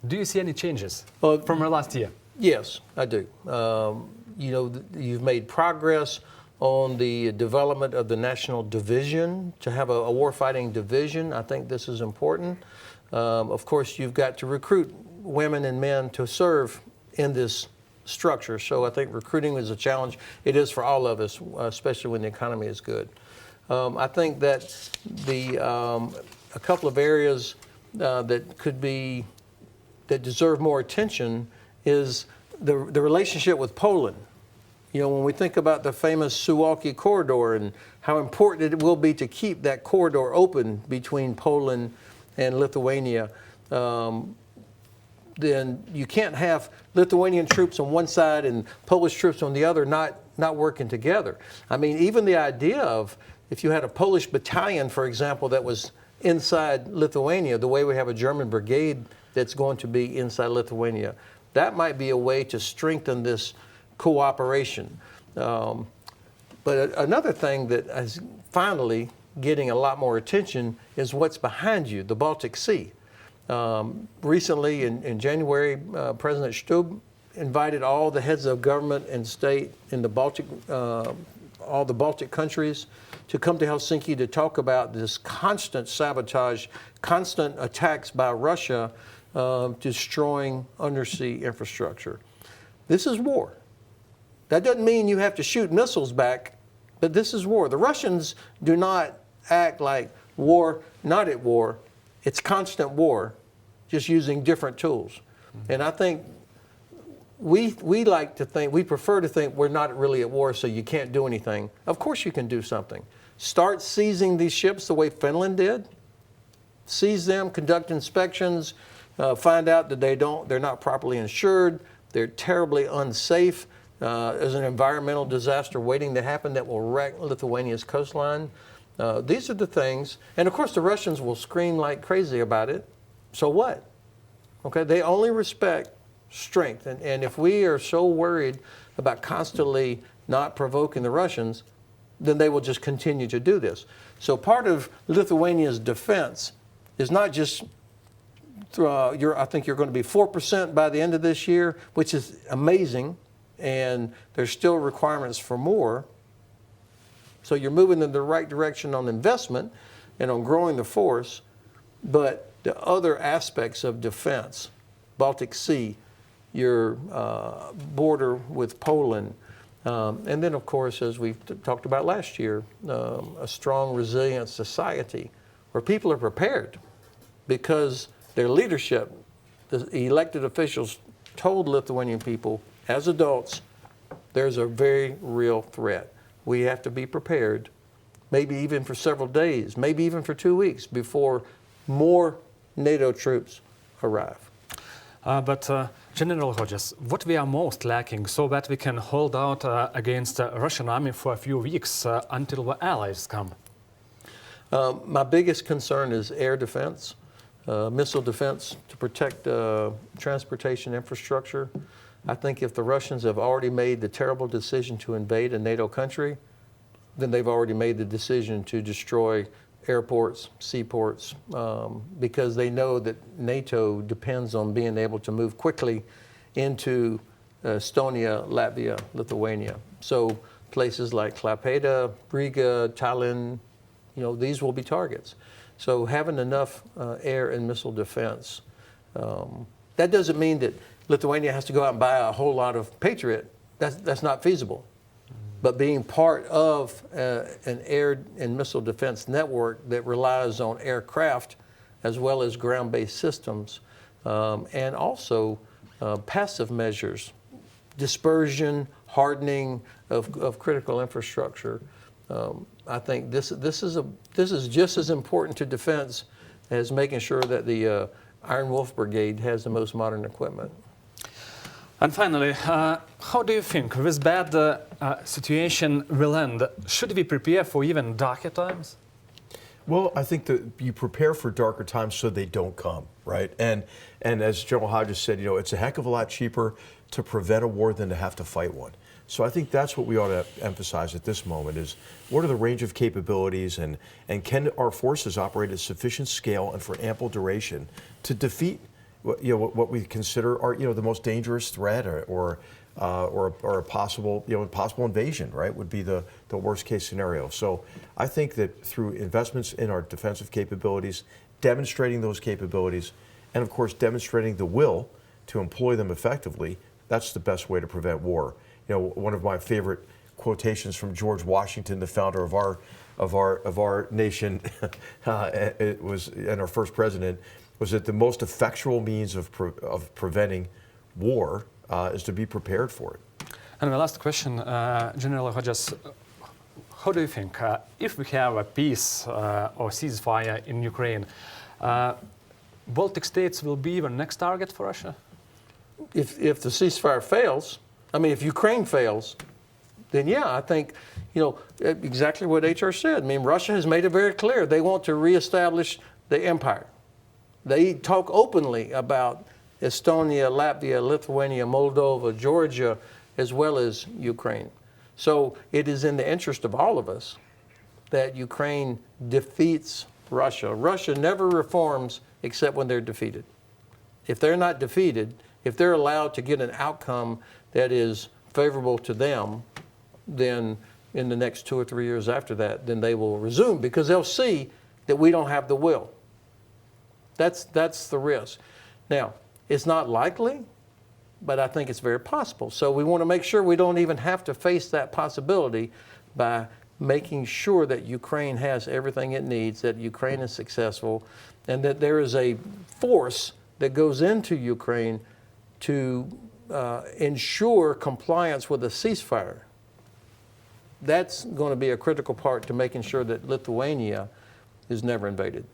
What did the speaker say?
Do you see any changes Well, from last year? Yes, I do. You've made progress on the development of the national division, to have a warfighting division. I think this is important. Of course, you've got to recruit women and men to serve in this structure. So I think recruiting is a challenge. It is for all of us, especially when the economy is good. I think that a couple of areas that deserve more attention is the relationship with Poland. You know, when we think about the famous Suwałki corridor and how important it will be to keep that corridor open between Poland and Lithuania, then you can't have Lithuanian troops on one side and Polish troops on the other not working together. I mean, even the idea of if you had a Polish battalion, for example, that was inside Lithuania, the way we have a German brigade that's going to be inside Lithuania, that might be a way to strengthen this cooperation. But another thing that is finally getting a lot more attention is what's behind you, the Baltic Sea. Recently, in January, President Stubb invited all the heads of government and state in the Baltic, all the Baltic countries, to come to Helsinki to talk about this constant sabotage, constant attacks by Russia, destroying undersea infrastructure. This is war. That doesn't mean you have to shoot missiles back, but this is war. The Russians do not act like war, not at war. It's constant war, just using different tools. Mm-hmm. And I think we like to think, we prefer to think we're not really at war, so you can't do anything. Of course you can do something. Start seizing these ships the way Finland did. Seize them, conduct inspections, find out that they're not properly insured, they're terribly unsafe. There's an environmental disaster waiting to happen that will wreck Lithuania's coastline. These are the things, and of course the Russians will scream like crazy about it. So what? Okay, they only respect strength, and if we are so worried about constantly not provoking the Russians, then they will just continue to do this. So part of Lithuania's defense is not just I think you're going to be 4% by the end of this year, which is amazing, and there's still requirements for more. So you're moving in the right direction on investment and on growing the force, but the other aspects of defense, Baltic Sea, your border with Poland, and then of course, as we talked about last year, a strong, resilient society where people are prepared because their leadership, the elected officials, told Lithuanian people, as adults, there's a very real threat. We have to be prepared, maybe even for several days, maybe even for 2 weeks before more NATO troops arrive. But General Hodges, what we are most lacking so that we can hold out against the Russian army for a few weeks until the allies come? My biggest concern is air defense, missile defense to protect transportation infrastructure. I think if the Russians have already made the terrible decision to invade a NATO country, then they've already made the decision to destroy airports, seaports, because they know that NATO depends on being able to move quickly into Estonia, Latvia, Lithuania. So places like Klaipėda, Riga, Tallinn, these will be targets. So having enough air and missile defense, that doesn't mean that Lithuania has to go out and buy a whole lot of Patriot. That's not feasible. But being part of an air and missile defense network that relies on aircraft as well as ground-based systems, and also passive measures, dispersion, hardening of critical infrastructure. I think this is just as important to defense as making sure that the Iron Wolf Brigade has the most modern equipment. And finally, how do you think this bad situation will end? Should we prepare for even darker times? Well, I think that you prepare for darker times so they don't come, right? And as General Hodges said, it's a heck of a lot cheaper to prevent a war than to have to fight one. So I think that's what we ought to emphasize at this moment is what are the range of capabilities and can our forces operate at sufficient scale and for ample duration to defeat what we consider are the most dangerous threat or a possible possible invasion, right, would be the worst case scenario. So I think that through investments in our defensive capabilities, demonstrating those capabilities, and of course demonstrating the will to employ them effectively, that's the best way to prevent war. One of my favorite quotations from George Washington, the founder of our nation, it was, and our first president, was that the most effectual means of preventing war is to be prepared for it. And my last question, General Hodges, how do you think, if we have a peace or ceasefire in Ukraine, Baltic states will be the next target for Russia? If the ceasefire fails, I mean, if Ukraine fails, then yeah, I think, exactly what HR said. I mean, Russia has made it very clear they want to reestablish the empire. They talk openly about Estonia, Latvia, Lithuania, Moldova, Georgia, as well as Ukraine. So it is in the interest of all of us that Ukraine defeats Russia. Russia never reforms except when they're defeated. If they're not defeated, if they're allowed to get an outcome that is favorable to them, then in the next 2 or 3 years after that, then they will resume, because they'll see that we don't have the will. That's the risk. Now, it's not likely, but I think it's very possible. So we want to make sure we don't even have to face that possibility by making sure that Ukraine has everything it needs, that Ukraine is successful, and that there is a force that goes into Ukraine to ensure compliance with a ceasefire. That's going to be a critical part to making sure that Lithuania is never invaded.